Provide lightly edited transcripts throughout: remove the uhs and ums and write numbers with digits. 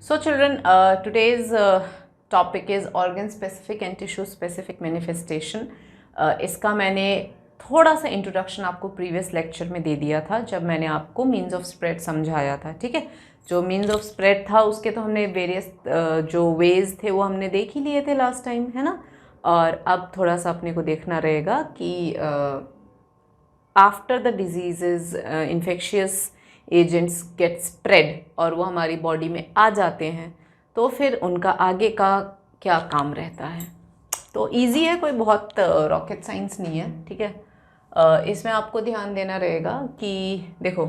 So children, today's topic is organ specific and tissue specific manifestation. इसका मैंने थोड़ा सा इंट्रोडक्शन आपको प्रीवियस लेक्चर में दे दिया था जब मैंने आपको मीन्स ऑफ स्प्रेड समझाया था, ठीक है। जो मीन्स ऑफ स्प्रेड था उसके तो हमने वेरियस जो वेज थे वो हमने देख ही लिए थे लास्ट टाइम, है ना। और अब थोड़ा सा अपने को देखना रहेगा कि after the diseases infectious agents get spread और वो हमारी बॉडी में आ जाते हैं तो फिर उनका आगे का क्या काम रहता है। तो इजी है, कोई बहुत रॉकेट साइंस नहीं है, ठीक है। इसमें आपको ध्यान देना रहेगा कि देखो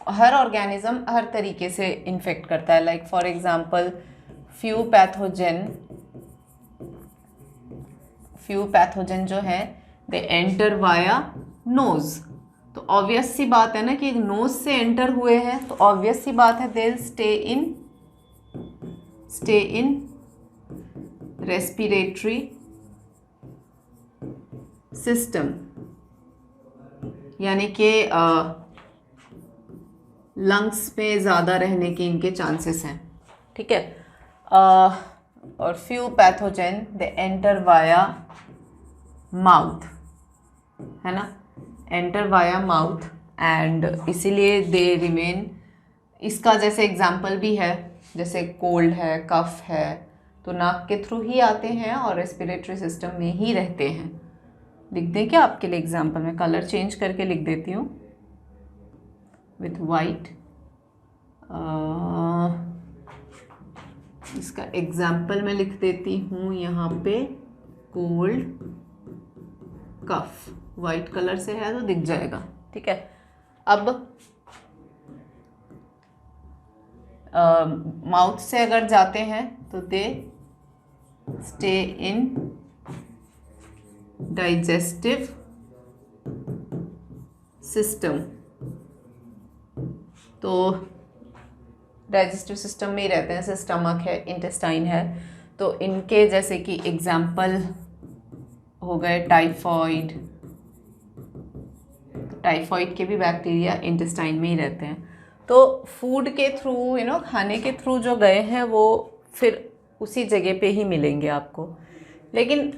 हर ऑर्गेनिज्म हर तरीके से इन्फेक्ट करता है। Like for example few pathogen जो है दे एंटर वाया नोज। तो ऑब्वियस सी बात है ना कि नोज से एंटर हुए हैं तो ऑब्वियस सी बात है they stay in respiratory system, यानी कि लंग्स में ज़्यादा रहने के इनके चांसेस हैं, ठीक है। और few pathogen they enter via mouth, है ना, एंटर वाया माउथ एंड इसीलिए दे रिमेन। इसका जैसे एग्जाम्पल भी है, जैसे कोल्ड है, कफ है, तो नाक के थ्रू ही आते हैं और रेस्पिरेटरी सिस्टम में ही रहते हैं। लिख दें क्या आपके लिए एग्जाम्पल में, कलर चेंज करके लिख देती हूँ विथ वाइट। इसका एग्जाम्पल मैं लिख देती हूँ यहाँ पे कोल्ड कफ, वाइट कलर से है तो दिख जाएगा, ठीक है। अब माउथ से अगर जाते हैं तो they stay in digestive system, तो डाइजेस्टिव सिस्टम में ही रहते हैं, जैसे स्टमक है, इंटेस्टाइन है। तो इनके जैसे कि एग्जाम्पल हो गए टाइफॉइड। टाइफॉइड के भी बैक्टीरिया इंटेस्टाइन में ही रहते हैं। तो फूड के थ्रू, खाने के थ्रू जो गए हैं वो फिर उसी जगह पे ही मिलेंगे आपको। लेकिन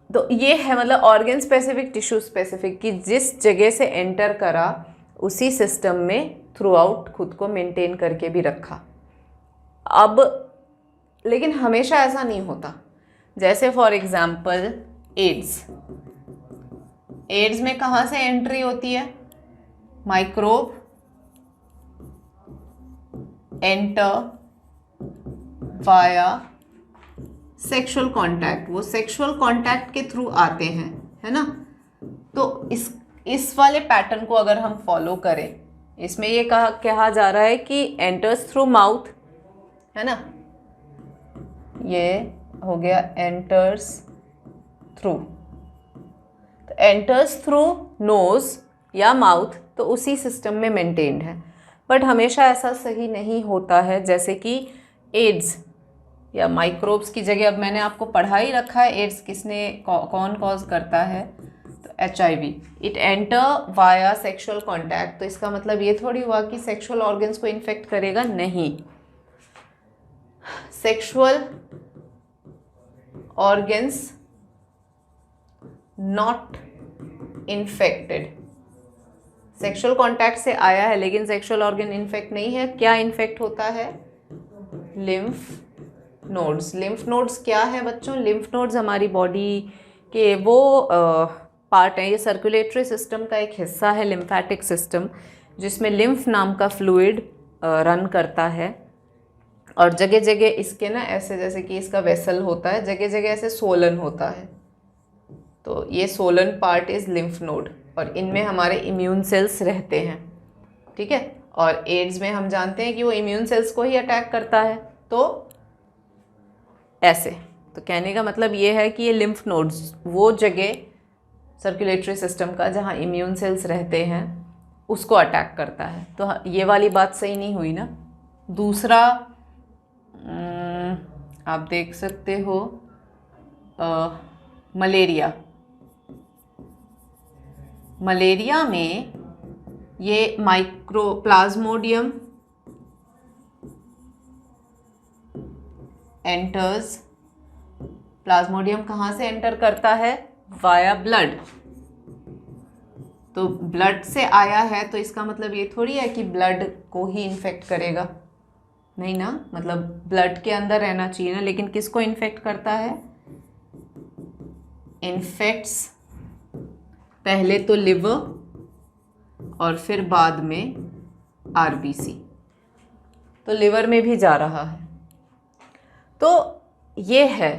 तो ये है मतलब ऑर्गन स्पेसिफिक, टिश्यू स्पेसिफिक, कि जिस जगह से एंटर करा उसी सिस्टम में थ्रू आउट खुद को मेंटेन करके भी रखा। अब लेकिन हमेशा ऐसा नहीं होता। जैसे फॉर एग्जांपल एड्स में कहाँ से एंट्री होती है? Microbe enter via sexual contact, वो सेक्सुअल कांटेक्ट के थ्रू आते हैं, है ना। तो इस वाले पैटर्न को अगर हम फॉलो करें, इसमें ये कहा जा रहा है कि एंटर्स थ्रू माउथ, है ना, ये हो गया एंटर्स थ्रू। तो एंटर्स थ्रू नोज या माउथ, तो उसी सिस्टम में मेंटेन्ड है। बट हमेशा ऐसा सही नहीं होता है। जैसे कि एड्स या माइक्रोब्स की जगह अब मैंने आपको पढ़ा ही रखा है एड्स कौन कॉज करता है, तो HIV। It enter via sexual contact. तो इसका मतलब ये थोड़ी हुआ कि सेक्सुअल ऑर्गन्स को इन्फेक्ट करेगा, नहीं। Sexual organs not infected. Sexual contact से आया है लेकिन सेक्सुअल ऑर्गन इन्फेक्ट नहीं है। क्या इन्फेक्ट होता है? Lymph nodes. लिम्फ नोड्स क्या है बच्चों? लिम्फ नोड्स हमारी बॉडी के वो पार्ट है, ये सर्कुलेटरी सिस्टम का एक हिस्सा है, लिम्फेटिक सिस्टम, जिसमें लिम्फ नाम का फ्लूइड रन करता है। और जगह जगह इसके ना ऐसे, जैसे कि इसका वेसल होता है, जगह जगह ऐसे सोलन होता है। तो ये Solan part is lymph node और इनमें हमारे इम्यून सेल्स रहते हैं, ठीक है। और एड्स में हम जानते हैं कि वो इम्यून सेल्स को ही अटैक करता है। तो ऐसे, तो कहने का मतलब ये है कि ये लिम्फ नोड्स वो जगह सर्कुलेटरी सिस्टम का जहाँ इम्यून सेल्स रहते हैं उसको अटैक करता है। तो ये वाली बात सही नहीं हुई ना। दूसरा आप देख सकते हो मलेरिया में ये माइक्रोप्लाज्मोडियम एंटर्स, प्लाज्मोडियम कहाँ से एंटर करता है? Via blood. तो ब्लड से आया है तो इसका मतलब ये थोड़ी है कि ब्लड को ही इन्फेक्ट करेगा, नहीं ना, मतलब ब्लड के अंदर रहना चाहिए ना, लेकिन किसको इन्फेक्ट करता है? इन्फेक्ट्स पहले तो लिवर और फिर बाद में आरबीसी। तो लिवर में भी जा रहा है। तो ये है,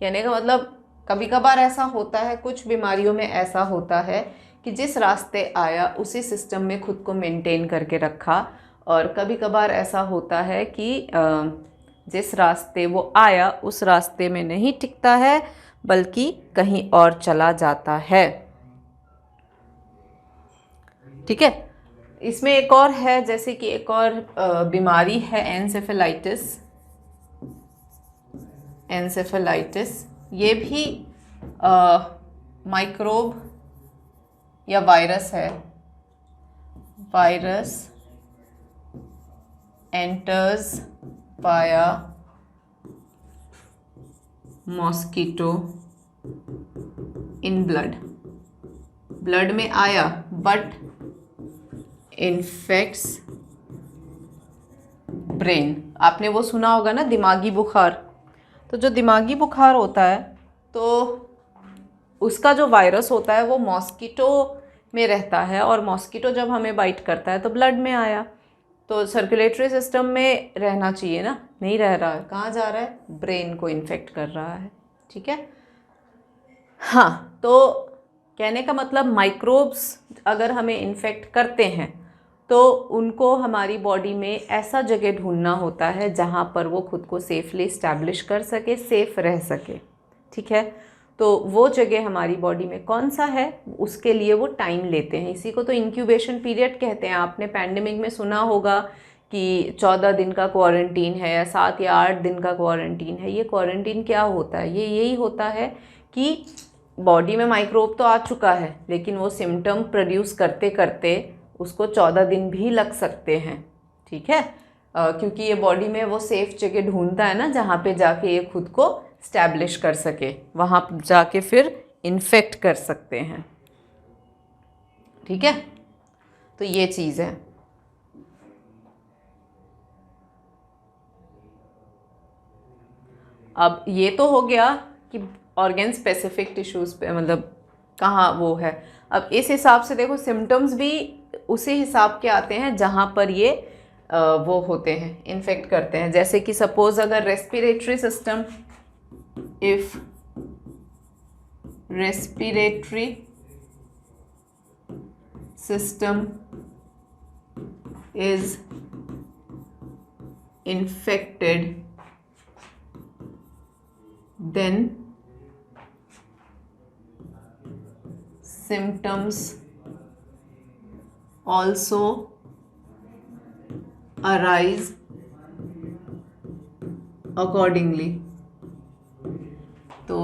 कहने का मतलब कभी कभार ऐसा होता है, कुछ बीमारियों में ऐसा होता है कि जिस रास्ते आया उसी सिस्टम में खुद को मेंटेन करके रखा, और कभी कभार ऐसा होता है कि जिस रास्ते वो आया उस रास्ते में नहीं टिकता है बल्कि कहीं और चला जाता है। ठीक है, इसमें एक और है, जैसे कि एक और बीमारी है एन्सेफेलाइटिस। एन्सेफेलाइटिस ये भी माइक्रोब या वायरस है। Virus enters via mosquito in blood. Blood में आया बट इन्फेक्ट्स ब्रेन। आपने वो सुना होगा ना, दिमागी बुखार। तो जो दिमागी बुखार होता है तो उसका जो वायरस होता है वो मॉस्किटो में रहता है, और मॉस्किटो जब हमें बाइट करता है तो ब्लड में आया, तो सर्कुलेटरी सिस्टम में रहना चाहिए ना, नहीं रह रहा है, कहाँ जा रहा है? ब्रेन को इन्फेक्ट कर रहा है। ठीक है, हाँ, तो कहने का मतलब माइक्रोब्स अगर हमें इन्फेक्ट करते हैं तो उनको हमारी बॉडी में ऐसा जगह ढूंढना होता है जहाँ पर वो खुद को सेफली इस्टेब्लिश कर सके, सेफ रह सके। ठीक है, तो वो जगह हमारी बॉडी में कौन सा है, उसके लिए वो टाइम लेते हैं। इसी को तो इंक्यूबेशन पीरियड कहते हैं। आपने पैंडेमिक में सुना होगा कि 14 दिन का क्वारंटीन है या 7 या 8 दिन का क्वारंटीन है। ये क्वारंटीन क्या होता है? ये यही होता है कि बॉडी में माइक्रोब तो आ चुका है, लेकिन वो सिम्टम प्रोड्यूस करते करते उसको 14 दिन भी लग सकते हैं। ठीक है, क्योंकि ये बॉडी में वो सेफ जगह ढूंढता है ना, जहाँ पे जाके ये खुद को स्टैब्लिश कर सके, वहाँ जाके फिर इन्फेक्ट कर सकते हैं। ठीक है, तो ये चीज़ है। अब ये तो हो गया कि ऑर्गेन स्पेसिफिक टिश्यूज पे मतलब कहाँ वो है। अब इस हिसाब से देखो, सिम्टम्स भी उसी हिसाब के आते हैं जहाँ पर ये वो होते हैं, इन्फेक्ट करते हैं। जैसे कि सपोज अगर respiratory system, if respiratory system is infected, then symptoms also arise accordingly। तो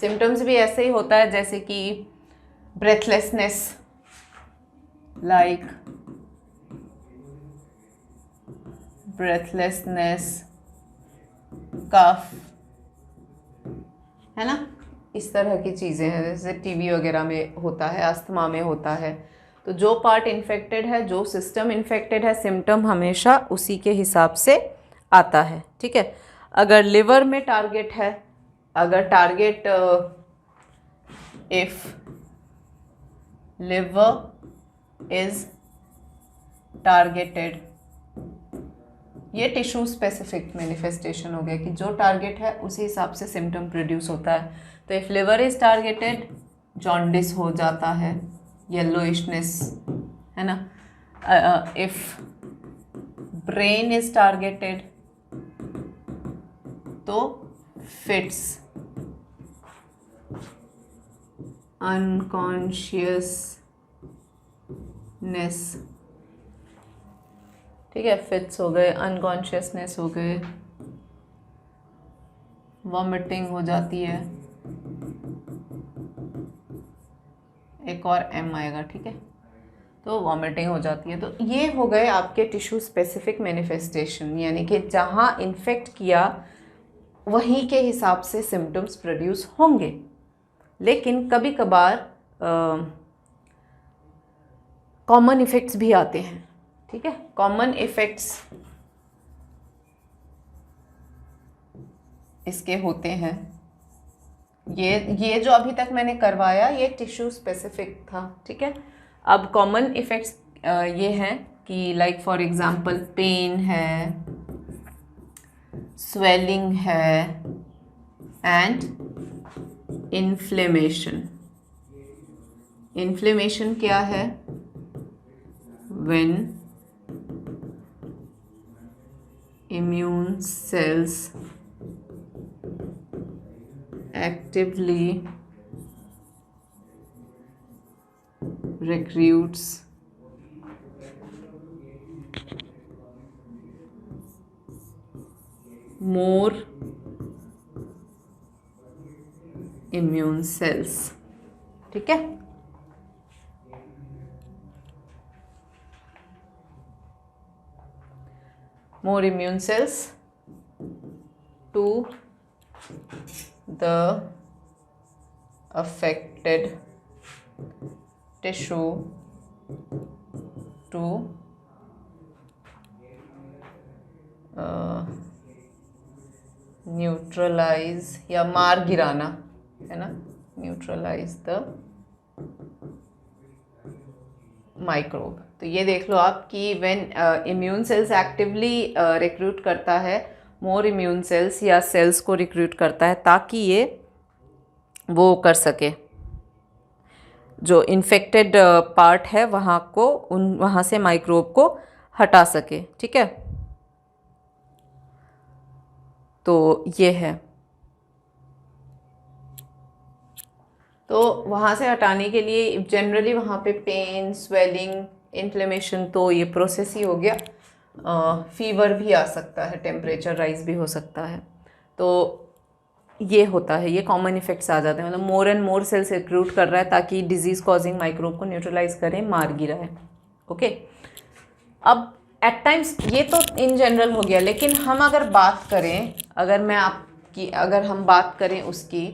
सिम्टम्स भी ऐसे ही होता है, जैसे कि ब्रेथलेसनेस, लाइक ब्रेथलेसनेस, कफ, है ना, इस तरह की चीज़ें हैं। जैसे टीबी वगैरह में होता है, अस्थमा में होता है। तो जो पार्ट इन्फेक्टेड है, जो सिस्टम इन्फेक्टेड है, सिम्टम हमेशा उसी के हिसाब से आता है। ठीक है, अगर लिवर में टारगेट है, अगर target if liver is targeted, ये टिश्यू स्पेसिफिक मैनिफेस्टेशन हो गया कि जो टारगेट है उसी हिसाब से सिम्टम प्रोड्यूस होता है। तो if liver is targeted, jaundice हो जाता है, येलोइशनेस, है ना। इफ ब्रेन इज टारगेटेड तो फिट्स, अनकॉन्शियसनेस, ठीक है, फिट्स हो गए, अनकॉन्शियसनेस हो गए, वॉमिटिंग हो जाती है, एक और एम आएगा। ठीक है, तो वॉमिटिंग हो जाती है। तो ये हो गए आपके टिश्यू स्पेसिफिक मैनिफेस्टेशन, यानी कि जहाँ इन्फेक्ट किया वहीं के हिसाब से सिम्टम्स प्रोड्यूस होंगे। लेकिन कभी कभार कॉमन इफ़ेक्ट्स भी आते हैं। ठीक है, कॉमन इफ़ेक्ट्स इसके होते हैं। ये जो अभी तक मैंने करवाया ये टिश्यू स्पेसिफिक था। ठीक है, अब कॉमन इफ़ेक्ट्स ये हैं कि लाइक फॉर एग्जांपल पेन है, स्वेलिंग है एंड इन्फ्लेमेशन। इन्फ्लेमेशन क्या है? When immune cells actively recruits more immune cells। ठीक है, more immune cells to the affected tissue to neutralize या मार गिराना, है ना, न्यूट्रलाइज द माइक्रोब। तो ये देख लो आप कि when immune cells actively recruit करता है मोर इम्यून सेल्स या सेल्स को रिक्रूट करता है ताकि ये वो कर सके, जो इन्फेक्टेड पार्ट है वहाँ से माइक्रोब को हटा सके। ठीक है, तो ये है। तो वहाँ से हटाने के लिए जनरली वहाँ पे पेन, स्वेलिंग, इन्फ्लेमेशन, तो ये प्रोसेस ही हो गया। फीवर भी आ सकता है, टेम्परेचर राइज भी हो सकता है। तो ये होता है, ये कॉमन इफेक्ट्स आ जाते हैं। मतलब more and more cells recruit कर रहा है ताकि डिजीज़ कॉजिंग माइक्रोब को न्यूट्रलाइज करें, मार गिराए। ओके, अब एट टाइम्स ये तो इन जनरल हो गया, लेकिन हम अगर बात करें, अगर हम बात करें उसकी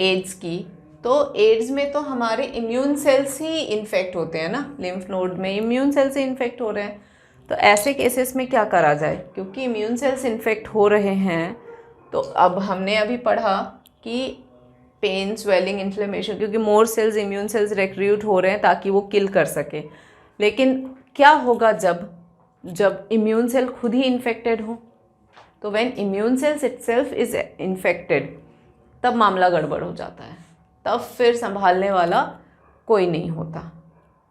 एड्स की, तो एड्स में तो हमारे इम्यून सेल्स ही इन्फेक्ट होते हैं ना, लिम्फ नोड में इम्यून सेल्स से इन्फेक्ट हो रहे हैं। तो ऐसे केसेस में क्या करा जाए? क्योंकि इम्यून सेल्स इन्फेक्ट हो रहे हैं, तो अब हमने अभी पढ़ा कि पेन, स्वेलिंग, इन्फ्लेमेशन, क्योंकि मोर सेल्स, इम्यून सेल्स रिक्रूट हो रहे हैं ताकि वो किल कर सके। लेकिन क्या होगा जब इम्यून सेल खुद ही इन्फेक्टेड हो? तो when immune cells itself is infected, तब मामला गड़बड़ हो जाता है, तब फिर संभालने वाला कोई नहीं होता।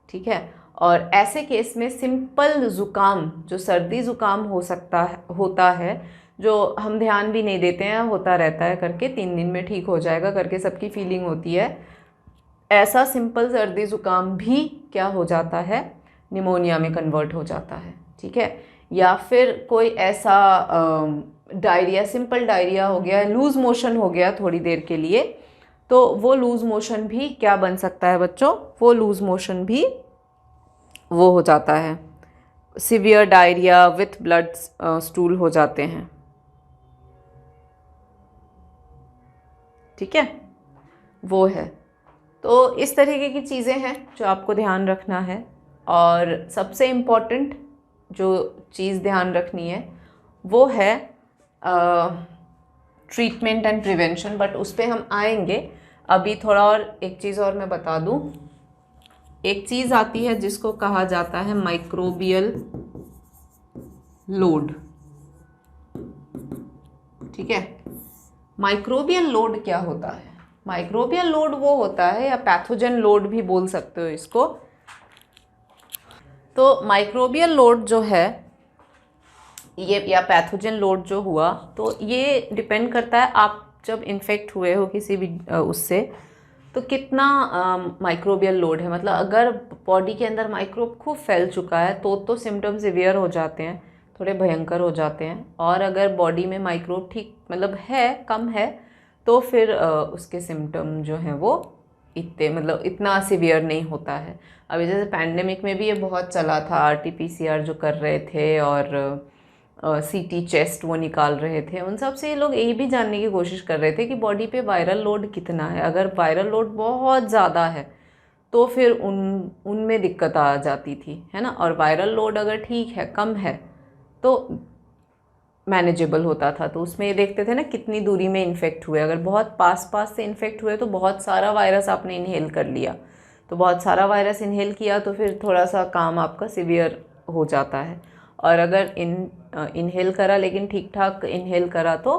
ठीक है, और ऐसे केस में सिंपल ज़ुकाम, जो सर्दी ज़ुकाम होता है, जो हम ध्यान भी नहीं देते हैं, होता रहता है करके 3 दिन में ठीक हो जाएगा करके सबकी फीलिंग होती है, ऐसा सिंपल सर्दी ज़ुकाम भी क्या हो जाता है? निमोनिया में कन्वर्ट हो जाता है। ठीक है, या फिर कोई ऐसा डायरिया, सिंपल डायरिया हो गया, लूज़ मोशन हो गया थोड़ी देर के लिए, तो वो लूज़ मोशन भी क्या बन सकता है बच्चों? वो लूज़ मोशन भी वो हो जाता है, severe diarrhoea with blood stool हो जाते हैं। ठीक है, वो है। तो इस तरीके की चीज़ें हैं जो आपको ध्यान रखना है। और सबसे इम्पॉर्टेंट जो चीज़ ध्यान रखनी है वो है ट्रीटमेंट एंड प्रिवेंशन, बट उस पर हम आएंगे। अभी थोड़ा और एक चीज़ और मैं बता दूं, एक चीज़ आती है जिसको कहा जाता है माइक्रोबियल लोड। ठीक है, माइक्रोबियल लोड क्या होता है? माइक्रोबियल लोड वो होता है, या पैथोजन लोड भी बोल सकते हो इसको। तो माइक्रोबियल लोड जो है ये, या पैथोजन लोड जो हुआ, तो ये डिपेंड करता है आप जब इन्फेक्ट हुए हो किसी भी उससे, तो कितना माइक्रोबियल लोड है। मतलब अगर बॉडी के अंदर माइक्रोब खूब फैल चुका है तो सिम्टम्स सिवियर हो जाते हैं, थोड़े भयंकर हो जाते हैं। और अगर बॉडी में माइक्रोब ठीक मतलब है, कम है, तो फिर उसके सिम्टम जो हैं वो इतना सिवियर नहीं होता है। अभी जैसे पैंडेमिक में भी ये बहुत चला था, RT-PCR जो कर रहे थे, और CT चेस्ट वो निकाल रहे थे, उन सब से ये लोग यही भी जानने की कोशिश कर रहे थे कि बॉडी पे वायरल लोड कितना है। अगर वायरल लोड बहुत ज़्यादा है तो फिर उनमें दिक्कत आ जाती थी, है ना। और वायरल लोड अगर ठीक है, कम है, तो मैनेजेबल होता था। तो उसमें ये देखते थे ना कितनी दूरी में इन्फेक्ट हुए। अगर बहुत पास पास से इन्फेक्ट हुए तो बहुत सारा वायरस आपने इनहेल कर लिया, तो बहुत सारा वायरस इनहेल किया तो फिर थोड़ा सा काम आपका सिवियर हो जाता है। और अगर इनहेल करा लेकिन ठीक ठाक इनहेल करा तो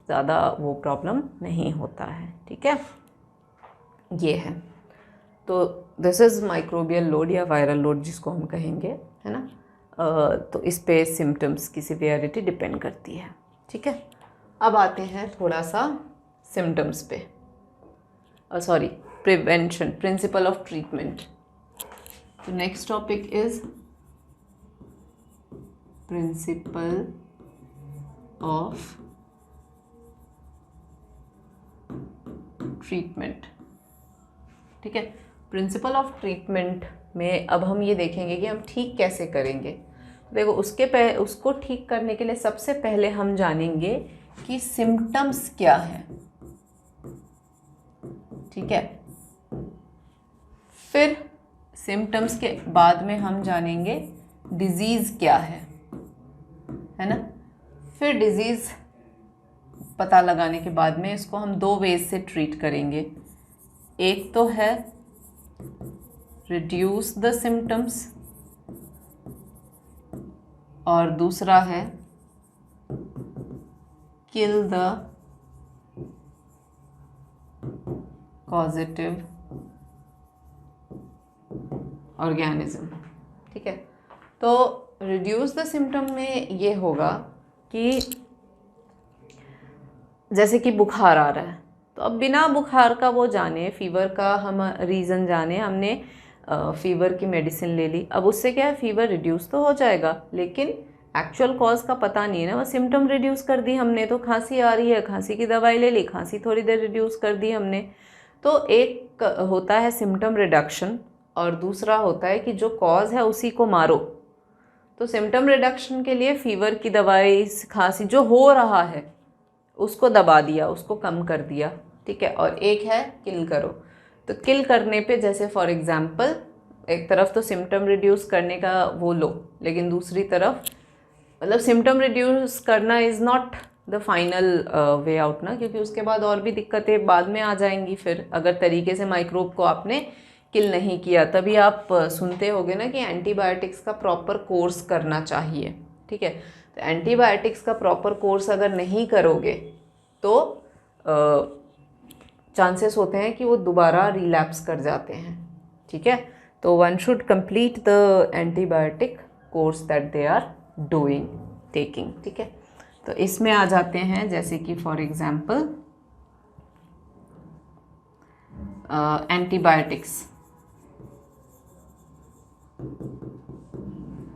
ज़्यादा वो प्रॉब्लम नहीं होता है, ठीक है। ये है, तो दिस इज़ माइक्रोबियल लोड या वायरल लोड जिसको हम कहेंगे, है ना। तो इस पे सिम्टम्स की सिवियरिटी डिपेंड करती है, ठीक है। अब आते हैं थोड़ा सा सिम्टम्स पे, sorry prevention, principle of treatment. तो next topic is principle of treatment, ठीक है। प्रिंसिपल ऑफ ट्रीटमेंट में अब हम ये देखेंगे कि हम ठीक कैसे करेंगे। देखो उसको ठीक करने के लिए सबसे पहले हम जानेंगे कि सिम्टम्स क्या है, ठीक है। फिर सिम्टम्स के बाद में हम जानेंगे डिजीज़ क्या है ना। फिर डिजीज़ पता लगाने के बाद में इसको हम दो वेज से ट्रीट करेंगे। एक तो है रिड्यूस द सिम्टम्स और दूसरा है किल द कॉजेटिव ऑर्गेनिज्म, ठीक है। तो रिड्यूस द सिम्टम में ये होगा कि जैसे कि बुखार आ रहा है, तो अब बिना बुखार का वो जाने, फीवर का हम रीज़न जाने, हमने फीवर की मेडिसिन ले ली। अब उससे क्या है, फीवर रिड्यूस तो हो जाएगा लेकिन एक्चुअल कॉज का पता नहीं है ना। वो सिम्टम रिड्यूस कर दी हमने, तो खांसी आ रही है, खांसी की दवाई ले ली, खांसी थोड़ी देर रिड्यूस कर दी हमने। तो एक होता है सिम्टम रिडक्शन और दूसरा होता है कि जो कॉज है उसी को मारो। तो सिम्टम रिडक्शन के लिए फीवर की दवाई, खांसी जो हो रहा है उसको दबा दिया, उसको कम कर दिया, ठीक है। और एक है किल करो। तो किल करने पे जैसे फॉर एग्जांपल एक तरफ तो सिम्टम रिड्यूस करने का वो लो, लेकिन दूसरी तरफ मतलब सिम्टम रिड्यूस करना is not the final way out ना, क्योंकि उसके बाद और भी दिक्कतें बाद में आ जाएंगी। फिर अगर तरीके से माइक्रोब को आपने किल नहीं किया, तभी आप सुनते होगे ना कि एंटीबायोटिक्स का प्रॉपर कोर्स करना चाहिए, ठीक है। तो एंटीबायोटिक्स का प्रॉपर कोर्स अगर नहीं करोगे तो चांसेस होते हैं कि वो दोबारा रिलैप्स कर जाते हैं, ठीक है। तो one should complete the antibiotic course that they are doing, taking, ठीक है। तो इसमें आ जाते हैं जैसे कि फॉर एग्जांपल एंटीबायोटिक्स,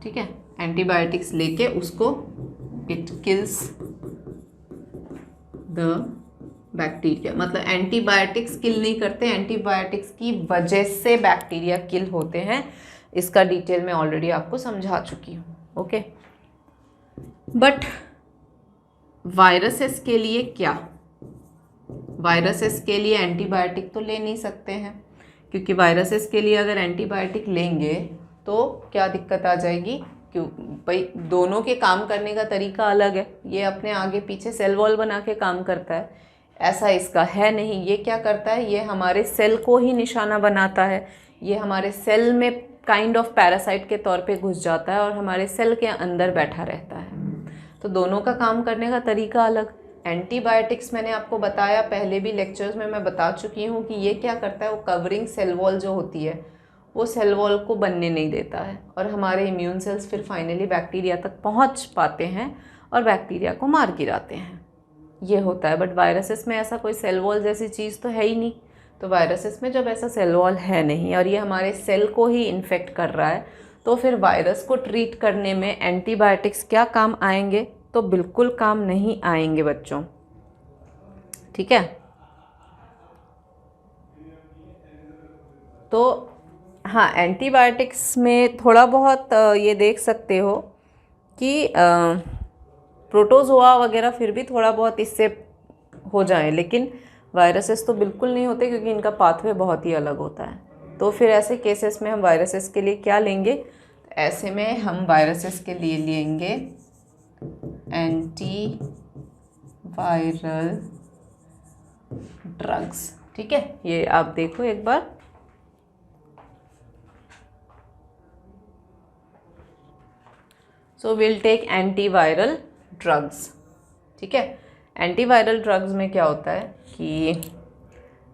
ठीक है। एंटीबायोटिक्स लेके उसको इट किल्स द बैक्टीरिया, मतलब एंटीबायोटिक्स किल नहीं करते, एंटीबायोटिक्स की वजह से बैक्टीरिया किल होते हैं। इसका डिटेल में ऑलरेडी आपको समझा चुकी हूँ, ओके। बट वायरसेस के लिए क्या, वायरसेस के लिए एंटीबायोटिक तो ले नहीं सकते हैं, क्योंकि वायरसेस के लिए अगर एंटीबायोटिक लेंगे तो क्या दिक्कत आ जाएगी, क्यों भाई दोनों के काम करने का तरीका अलग है। ये अपने आगे पीछे सेल वॉल बना के काम करता है, ऐसा इसका है नहीं। ये क्या करता है, ये हमारे सेल को ही निशाना बनाता है, ये हमारे सेल में काइंड ऑफ पैरासाइट के तौर पे घुस जाता है और हमारे सेल के अंदर बैठा रहता है। तो दोनों का काम करने का तरीका अलग। एंटीबायोटिक्स मैंने आपको बताया पहले भी लेक्चर्स में, मैं बता चुकी हूँ कि ये क्या करता है, वो कवरिंग सेल वॉल जो होती है वो सेल वॉल को बनने नहीं देता है और हमारे इम्यून सेल्स फिर फाइनली बैक्टीरिया तक पहुँच पाते हैं और बैक्टीरिया को मार गिराते हैं, ये होता है। बट वायरसेस में ऐसा कोई सेल वॉल जैसी चीज़ तो है ही नहीं। तो वायरसेस में जब ऐसा सेल वॉल है नहीं और ये हमारे सेल को ही इन्फेक्ट कर रहा है, तो फिर वायरस को ट्रीट करने में एंटीबायोटिक्स क्या काम आएंगे, तो बिल्कुल काम नहीं आएंगे बच्चों, ठीक है। तो हाँ, एंटीबायोटिक्स में थोड़ा बहुत ये देख सकते हो कि प्रोटोजोआ वगैरह फिर भी थोड़ा बहुत इससे हो जाए, लेकिन वायरसेस तो बिल्कुल नहीं होते क्योंकि इनका पाथवे बहुत ही अलग होता है। तो फिर ऐसे केसेस में हम वायरसेस के लिए क्या लेंगे? ऐसे में हम वायरसेस के लिए लेंगे एंटी वायरल ड्रग्स। ठीक है, ये आप देखो एक बार। So will take antiviral drugs. ठीक है, एंटीवायरल ड्रग्स में क्या होता है कि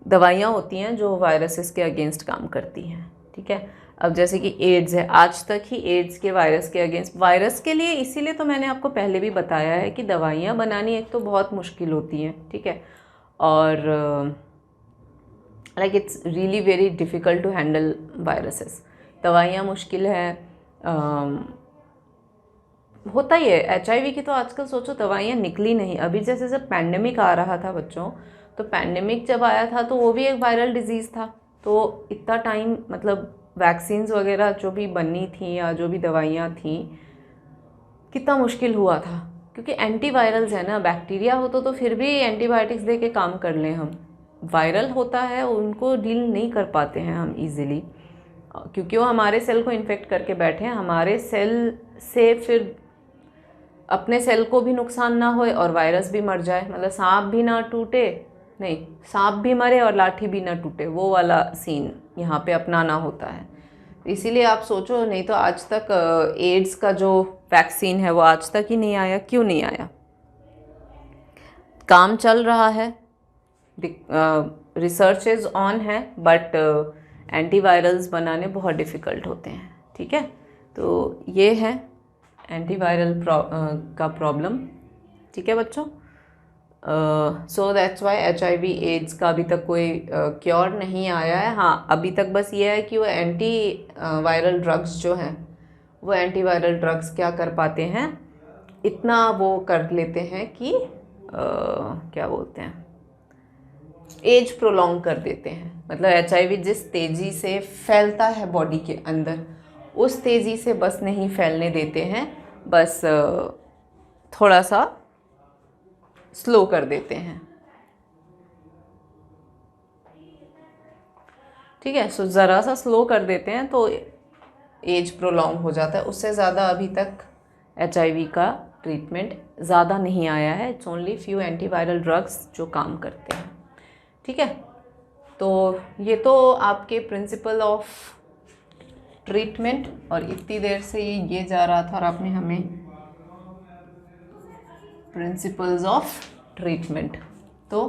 दवाइयाँ होती हैं जो वायरसेस के अगेंस्ट काम करती हैं। ठीक है, अब जैसे कि एड्स है, आज तक ही एड्स के वायरस के अगेंस्ट, वायरस के लिए इसीलिए तो मैंने आपको पहले भी बताया है कि दवाइयाँ बनानी एक तो बहुत मुश्किल होती हैं। ठीक है, और like it's really very difficult to handle viruses. दवाइयाँ मुश्किल है, होता ही है। HIV की तो आजकल सोचो दवाइयाँ निकली नहीं। अभी जैसे जब पैंडेमिक आ रहा था बच्चों, तो पैंडेमिक जब आया था तो वो भी एक वायरल डिजीज़ था। तो इतना टाइम मतलब वैक्सीन्स वगैरह जो भी बनी थी या जो भी दवाइयाँ थी, कितना मुश्किल हुआ था, क्योंकि एंटीवायरल्स है ना। बैक्टीरिया हो तो फिर भी एंटीबायोटिक्स दे के काम कर लें हम। वायरल होता है, उनको डील नहीं कर पाते हैं हम इजीली, क्योंकि वो हमारे सेल को इन्फेक्ट करके बैठे हैं। हमारे सेल से फिर अपने सेल को भी नुकसान ना होए और वायरस भी मर जाए, मतलब सांप भी ना टूटे, नहीं सांप भी मरे और लाठी भी ना टूटे, वो वाला सीन यहाँ पे अपनाना होता है। इसीलिए आप सोचो, नहीं तो आज तक एड्स का जो वैक्सीन है वो आज तक ही नहीं आया। क्यों नहीं आया? काम चल रहा है, रिसर्च इज ऑन है, बट एंटीवायरल्स बनाने बहुत डिफ़िकल्ट होते हैं। ठीक है, तो ये है एंटीवायरल का प्रॉब्लम। ठीक है बच्चों, so that's why HIV AIDS का अभी तक कोई क्योर नहीं आया है। हाँ, अभी तक बस ये है कि वो एंटी वायरल ड्रग्स जो हैं, वो एंटीवायरल ड्रग्स क्या कर पाते हैं, इतना वो कर लेते हैं कि क्या बोलते हैं, एज प्रोलॉन्ग कर देते हैं। मतलब HIV जिस तेज़ी से फैलता है बॉडी के अंदर, उस तेज़ी से बस नहीं फैलने देते हैं, बस थोड़ा सा स्लो कर देते हैं। ठीक है, सो ज़रा सा स्लो कर देते हैं तो एज प्रोलॉन्ग हो जाता है। उससे ज़्यादा अभी तक HIV का ट्रीटमेंट ज़्यादा नहीं आया है। It's only few antiviral drugs जो काम करते हैं। ठीक है, तो ये तो आपके प्रिंसिपल ऑफ ट्रीटमेंट, और इतनी देर से ये जा रहा था और आपने हमें प्रिंसिपल्स ऑफ ट्रीटमेंट। तो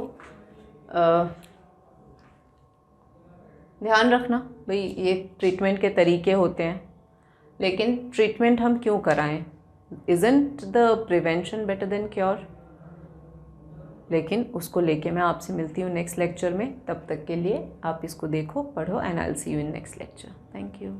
ध्यान रखना भाई, ये ट्रीटमेंट के तरीके होते हैं, लेकिन ट्रीटमेंट हम क्यों कराएं? Isn't the prevention better than cure? लेकिन उसको लेके मैं आपसे मिलती हूँ नेक्स्ट लेक्चर में। तब तक के लिए आप इसको देखो, पढ़ो, and I will see you in next lecture. Thank you.